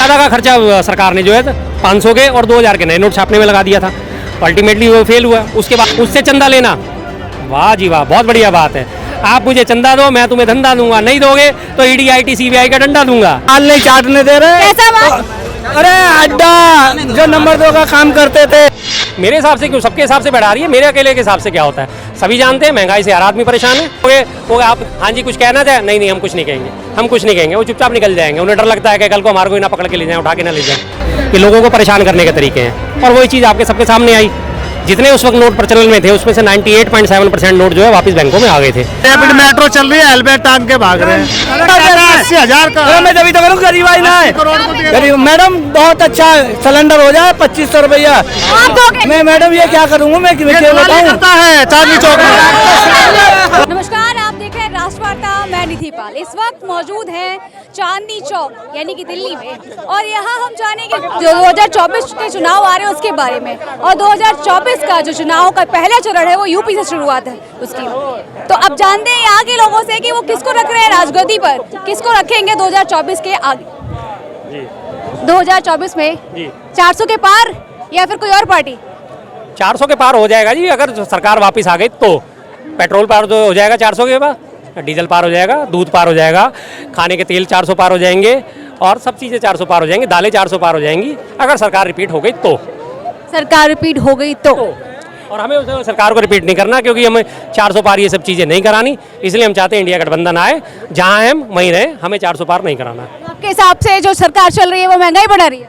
ज़्यादा का खर्चा सरकार ने जो है 500 के और 2000 के नए नोट छापने में लगा दिया था। अल्टीमेटली वो फेल हुआ। उसके बाद उससे चंदा लेना, वाह जी वाह, बहुत बढ़िया बात है। आप मुझे चंदा दो, मैं तुम्हें धंधा दूंगा, नहीं दोगे तो ईडी आईटी सीबीआई का डंडा दूंगा। हाल नहीं चाटने दे रहे। अरे अड्डा जो नंबर 2 का काम करते थे। मेरे हिसाब से क्यों, सबके हिसाब से बढ़ा रही है, मेरे अकेले के हिसाब से क्या होता है? सभी जानते हैं महंगाई से हर आदमी परेशान है। वो आप हाँ जी कुछ कहना चाहे, नहीं हम कुछ नहीं कहेंगे, हम कुछ नहीं कहेंगे, वो चुपचाप निकल जाएंगे। उन्हें डर लगता है कि कल को हमारे को ना पकड़ के ले जाए, उठा के ना ले जाए। ये लोगों को परेशान करने के तरीके हैं और वही चीज़ आपके सबके सामने आई। जितने उस वक्त नोट प्रचलन में थे उसमें से 98.7% नोट जो है वापस बैंकों में आ गए थे। रैपिड मेट्रो चल रही है, हेलमेट टांग के भाग रहे हैं। 80,000 का मैं तभी तो करूँ, गरीब आई ना है। गरीब मैडम बहुत अच्छा सिलेंडर हो जाए 2500 रुपया। मैं मैडम ये क्या करूँगा, मैं बताऊँ चांदनी चौक में। नमस्कार, आप देख रहे हैं राष्ट्रवार्ता, मैं निधि पाल। इस वक्त मौजूद हैं चांदनी चौक यानी कि दिल्ली में, और यहाँ हम जानेंगे जो 2024 के चुनाव आ रहे हैं उसके बारे में। और 2024 का जो चुनाव का पहला चरण है वो यूपी से शुरुआत है उसकी। तो अब जानते हैं यहाँ के लोगों से कि वो किसको रख रहे हैं राजगद्दी पर, किसको रखेंगे 2024 के आगे। 2024 में 400 के पार या फिर कोई और पार्टी? 400 के पार हो जाएगा जी, अगर सरकार वापस आ गई तो। पेट्रोल पार तो हो जाएगा 400 के बाद, डीजल पार हो जाएगा, दूध पार हो जाएगा, खाने के तेल 400 पार हो जाएंगे और सब चीज़ें 400 पार हो जाएंगी, दालें 400 पार हो जाएंगी अगर सरकार रिपीट हो गई तो। सरकार रिपीट हो गई तो। और हमें उस सरकार को रिपीट नहीं करना, क्योंकि हमें 400 पार ये सब चीज़ें नहीं करानी। इसलिए हम चाहते हैं इंडिया गठबंधन आए, जहाँ हम वहीं रहे, हमें 400 पार नहीं कराना। आपके हिसाब से जो सरकार चल रही है वो महंगाई बढ़ा रही है?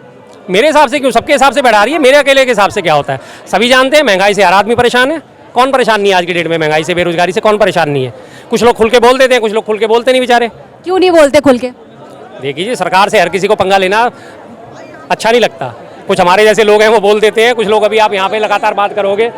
मेरे हिसाब से क्यों, सबके हिसाब से बढ़ा रही है, मेरे अकेले के हिसाब से क्या होता है? सभी जानते हैं महंगाई से हर आदमी परेशान है। कौन परेशान नहीं है आज की डेट में? महंगाई से, बेरोजगारी से कौन परेशान नहीं है? कुछ लोग खुल के बोल देते हैं, कुछ लोग खुल के बोलते नहीं बेचारे। क्यों नहीं बोलते खुल के? देखिए, सरकार से हर किसी को पंगा लेना अच्छा नहीं लगता। कुछ हमारे जैसे लोग हैं वो बोल देते हैं, कुछ लोग अभी आप यहाँ पे लगातार बात करोगे,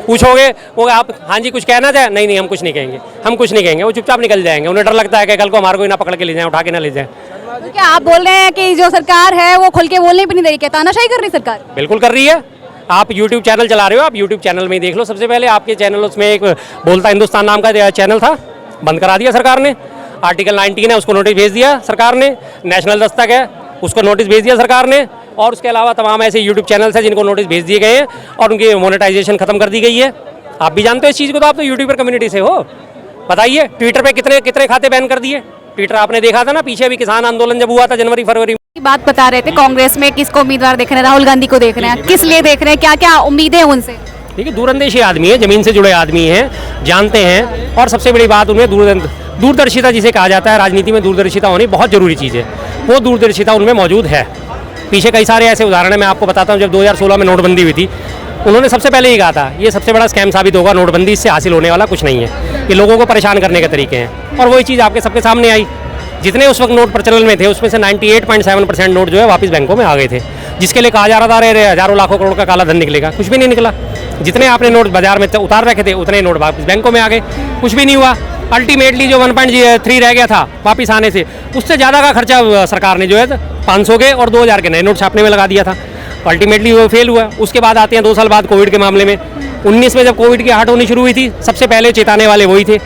पूछोगे, वो आप हाँ जी कुछ कहना चाहे, नहीं हम कुछ नहीं कहेंगे, हम कुछ नहीं कहेंगे, वो चुपचाप निकल जाएंगे। उन्हें डर लगता है कि कल को हमारे को ना पकड़ के ले जाए, उठा के ना ले जाए। तो क्या आप बोल रहे हैं कि जो सरकार है वो खुल के बोलने भी नहीं दे रही, क्या तानाशाही कर रही सरकार? बिल्कुल कर रही है। आप YouTube चैनल चला रहे हो, आप YouTube चैनल में ही देख लो। सबसे पहले आपके चैनल, उसमें एक बोलता हिंदुस्तान नाम का चैनल था, बंद करा दिया सरकार ने। आर्टिकल 19 है, उसको नोटिस भेज दिया सरकार ने। नेशनल दस्तक है, उसको नोटिस भेज दिया सरकार ने। और उसके अलावा तमाम ऐसे यूट्यूब चैनल्स हैं जिनको नोटिस भेज दिए गए हैं और उनकी मोनेटाइजेशन खत्म कर दी गई है। आप भी जानते हो इस चीज़ को, तो आप तो यूट्यूबर कम्युनिटी से हो। बताइए, ट्विटर पे कितने कितने खाते बैन कर दिए? ट्विटर आपने देखा था ना, पीछे भी किसान आंदोलन जब हुआ था जनवरी फरवरी की बात बता रहे थे। कांग्रेस में किसको उम्मीदवार देख रहे हैं? राहुल गांधी को देख रहे हैं, किस लिए देख रहे हैं, क्या क्या उम्मीदें हैं उनसे? देखिए, दूरंदेशी आदमी है, जमीन से जुड़े आदमी हैं, जानते हैं। और सबसे बड़ी बात, उनमें दूरदर्शिता जिसे कहा जाता है, राजनीति में दूरदर्शिता होनी बहुत जरूरी चीज़ है। वो दूरदर्शिता उनमें मौजूद है। पीछे कई सारे ऐसे उदाहरण हैं, मैं आपको बताता हूँ। जब 2016 में नोटबंदी हुई थी, उन्होंने सबसे पहले ही कहा था ये सबसे बड़ा स्कैम साबित होगा, नोटबंदी, इससे हासिल होने वाला कुछ नहीं है, ये लोगों को परेशान करने के तरीके हैं। और वही चीज़ आपके सबके सामने आई। जितने उस वक्त नोट प्रचलन में थे उसमें से 98.7% नोट जो है वापस बैंकों में आ गए थे, जिसके लिए कहा जा रहा था अरे हजारों लाखों करोड़ का काला धन निकलेगा। कुछ भी नहीं निकला। जितने आपने नोट बाजार में उतार रखे थे उतने नोट वापस बैंकों में आ गए, कुछ भी नहीं हुआ। अल्टीमेटली जो 1.3 रह गया था वापस आने से, उससे ज़्यादा का खर्चा सरकार ने जो है 500 के और 2000 के नए नोट छापने में लगा दिया था। अल्टीमेटली वो फेल हुआ। उसके बाद आते हैं 2 साल बाद कोविड के मामले में। 19 में जब कोविड की आहट होनी शुरू हुई थी, सबसे पहले चेताने वाले वही थे,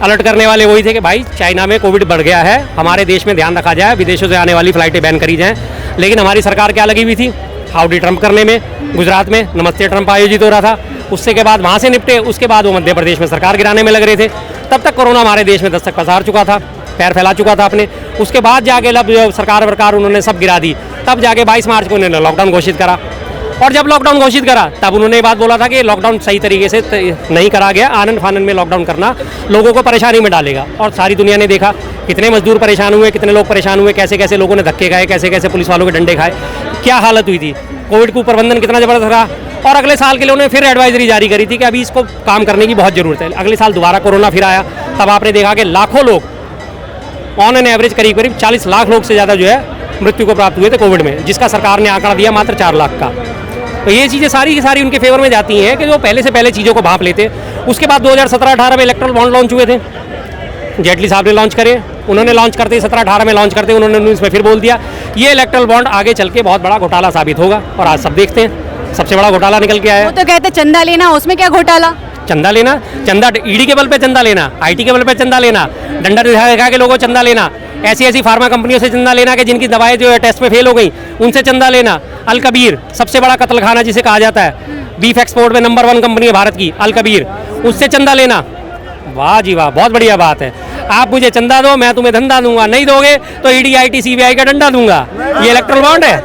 अलर्ट करने वाले वही थे कि भाई चाइना में कोविड बढ़ गया है, हमारे देश में ध्यान रखा जाए, विदेशों से आने वाली फ्लाइटें बैन करी जाएं। लेकिन हमारी सरकार क्या लगी हुई थी? हाउडी ट्रंप करने में। गुजरात में नमस्ते ट्रंप आयोजित हो रहा था, उससे के बाद वहाँ से निपटे। उसके बाद वो मध्य प्रदेश में सरकार गिराने में लग रहे थे। तब तक कोरोना हमारे देश में दस्तक पसार चुका था, पैर फैला चुका था अपने। उसके बाद जाके जब सरकार वरकार उन्होंने सब गिरा दी, तब जाके 22 मार्च को उन्होंने लॉकडाउन घोषित करा। और जब लॉकडाउन घोषित करा तब उन्होंने ये बात बोला था कि लॉकडाउन सही तरीके से नहीं करा गया, आनंद फानन में लॉकडाउन करना लोगों को परेशानी में डालेगा। और सारी दुनिया ने देखा कितने मजदूर परेशान हुए, कितने लोग परेशान हुए, कैसे कैसे लोगों ने धक्के खाए, कैसे कैसे पुलिस वालों के डंडे खाए, क्या हालत हुई थी। कोविड को प्रबंधन कितना जबरदस्त रहा। और अगले साल के लिए उन्होंने फिर एडवाइजरी जारी करी थी कि अभी इसको काम करने की बहुत ज़रूरत है। अगले साल दोबारा कोरोना फिर आया, तब आपने देखा कि लाखों लोग, ऑन एन एवरेज करीब करीब 40 लाख लोग से ज़्यादा जो है मृत्यु को प्राप्त हुए थे कोविड में, जिसका सरकार ने आंकड़ा दिया मात्र 4 लाख का। तो ये चीज़ें सारी की सारी उनके फेवर में जाती हैं कि जो पहले से पहले चीज़ों को भांप लेते। उसके बाद 2017-18 में इलेक्ट्रल बॉन्ड लॉन्च हुए थे, जेटली साहब ने लॉन्च करे। उन्होंने लॉन्च करते 17-18 में लॉन्च करते, उन्होंने 19 में फिर बोल दिया ये इलेक्ट्रल बॉन्ड आगे चल के बहुत बड़ा घोटाला साबित होगा। और आज सब देखते हैं, सबसे बड़ा घोटाला निकल के आया। वो तो कहते चंदा लेना, उसमें क्या घोटाला? चंदा लेना, चंदा ईडी के बल पे चंदा लेना, आईटी के बल पे चंदा लेना, डंडा दिखा के लोगों को चंदा लेना, ऐसी ऐसी फार्मा कंपनियों से चंदा लेना कि जिनकी दवाएं जो है टेस्ट में फेल हो गई, उनसे चंदा लेना। अल कबीर सबसे बड़ा कत्लखाना जिसे कहा जाता है, बीफ एक्सपोर्ट में नंबर 1 कंपनी है भारत की अल कबीर, उससे चंदा लेना। वाह जी वाह, बहुत बढ़िया बात है। आप मुझे चंदा दो, मैं तुम्हें धंधा दूंगा, नहीं दोगे तो ईडी आईटी सीबीआई का डंडा दूंगा। ये इलेक्ट्रल बॉन्ड है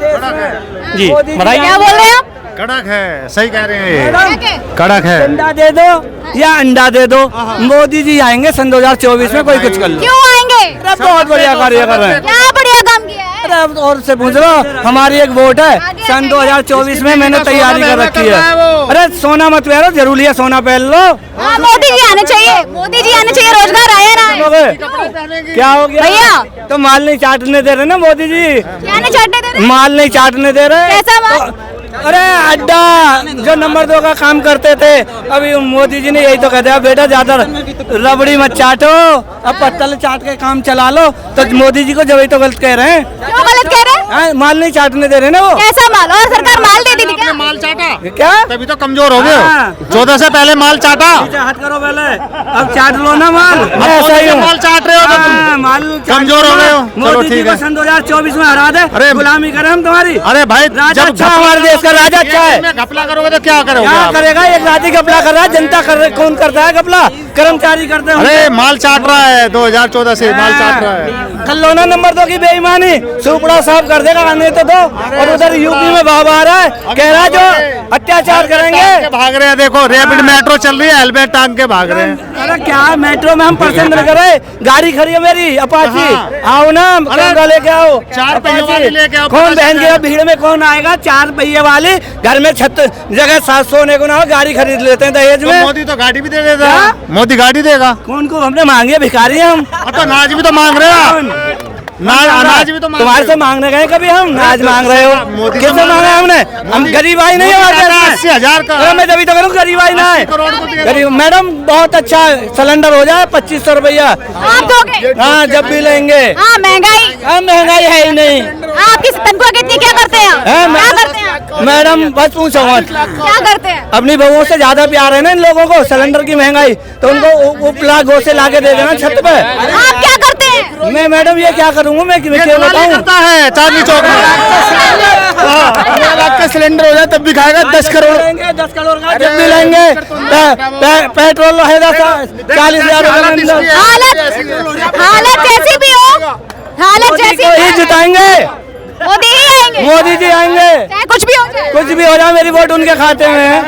जी, बताइए। क्या बोल रहे हैं आप? कड़क है, सही कह रहे हैं, क्या? कड़क है। अंडा दे दो या अंडा दे दो, मोदी जी आएंगे सन 2024 में, कोई कुछ कर लो। क्यों आएंगे? अरे बहुत बढ़िया कार्य कर रहे हैं। क्या बढ़िया काम किया है? अरे अब और से पूछ लो, हमारी एक वोट है सन 2024 में, मैंने तैयारी कर रखी है। अरे सोना मत पहनो, जरूरी है सोना पहन लो। हाँ, मोदी जी आने चाहिए, मोदी जी आने चाहिए, रोजगार आया ना है। क्या हो गया भैया? तो माल नहीं चाटने दे रहे ना मोदी जी, क्या नहीं चढ़ने दे रहे? माल नहीं चाटने दे रहे। कैसा माल? अरे अड्डा जो नंबर 2 का काम करते थे, अभी मोदी जी ने यही तो कहते हैं, बेटा ज्यादा रबड़ी मत चाटो, अब पत्तल चाट के काम चला लो। तो मोदी जी को जब तो गलत कह रहे हैं। क्यों गलत कह रहे हैं? माल नहीं चाटने दे रहे ना वो। कैसा माल? और सरकार माल दे दी क्या? माल चाटा क्या तभी तो कमजोर हो गए हाँ। 14 से पहले माल चाटा, हाथ करो पहले, अब चाट लो ना माल। ऐसा ही माल चाट रहे हो तो तुम माल कमजोर हो गए हो। चलो मोदी जी ठीक को है। सन 2024 में हरा दे, अरे गुलामी करें हम तुम्हारी। अरे भाई, राजा अच्छा, हमारे देश का राजा अच्छा है। घपला करोगे तो क्या करोगे क्या आप? करेगा? एक राजी घपला कर रहा है, जनता कौन करता है घपला? कर्मचारी करते हैं। अरे माल चाट रहा है 2014 से, माल चाट रहा है। कर लो ना नंबर 2 की बेईमानी, सुपड़ा साफ कर देगा, आने तो दो। और उधर यूपी में बाबा आ रहा है, कह रहा है जो अत्याचार करेंगे। भाग रहे हैं, देखो रैपिड मेट्रो चल रही है, हेलमेट टांग के भाग रहे हैं। अरे क्या मेट्रो में हम पसंद न करे, गाड़ी खड़ी है मेरी अपाची, आओ ना कैमरा लेके आओ। 4 पहिए वाली लेके आओ। कौन बहन के भीड़ में कौन आएगा? 4 पहिए वाली, घर में छत जगह 7 सोने को ना हो, गाड़ी खरीद लेते हैं दहेज तो में। मोदी तो गाड़ी भी दे देगा, क्या? मोदी गाड़ी देगा। कौन को हमने मांगी है? भिखारी हैं हम। अब तो अनाज भी तो मांग रहे हो आप। अनाज भी तो मांग तुम्हारे रहे से मांगने गए कभी हम? नाज मांग रहे हो? मोदी से किससे मांग मांगा हमने? हम गरीब आई नहीं हमारे देश में। 80,000 का। अरे मैं तभी तो करूँ, गरीब आई ना है। 80 करोड़ को दिया। गरीब मैडम बहुत अच्छा सिलेंडर हो जाए 2500 रुपया। आप दोगे? हाँ जब भी लेंगे। हाँ, महंगाई। हाँ महंगाई है ही नहीं। आपकी तनख्वाह कितनी? क्या करते हैं? क्या करते हैं? मैडम बस पूछो मत, क्या करते हैं? अपनी बहुओं से ज्यादा प्यार है ना इन लोगों को। सिलेंडर की महंगाई तो उनको उपला गो से लाके दे देना छत पे। आप क्या करते हैं? मैं मैडम ये क्या करूँगा? मैं क्या बताऊँ? करता है चांदनी चौक में 15 लाख का सिलेंडर हो जाए तब भी खाएगा 10 करोड़। 10 करोड़ का जब भी लेंगे। पेट्रोल है 40,000 हालत जैसी भी हो, हालत जैसी ही जिताएंगे, मोदी ही आएंगे। मोदी जी आएंगे। चाहे कुछ भी हो जाए। कुछ भी हो जाए, मेरी वोट उनके खाते में है।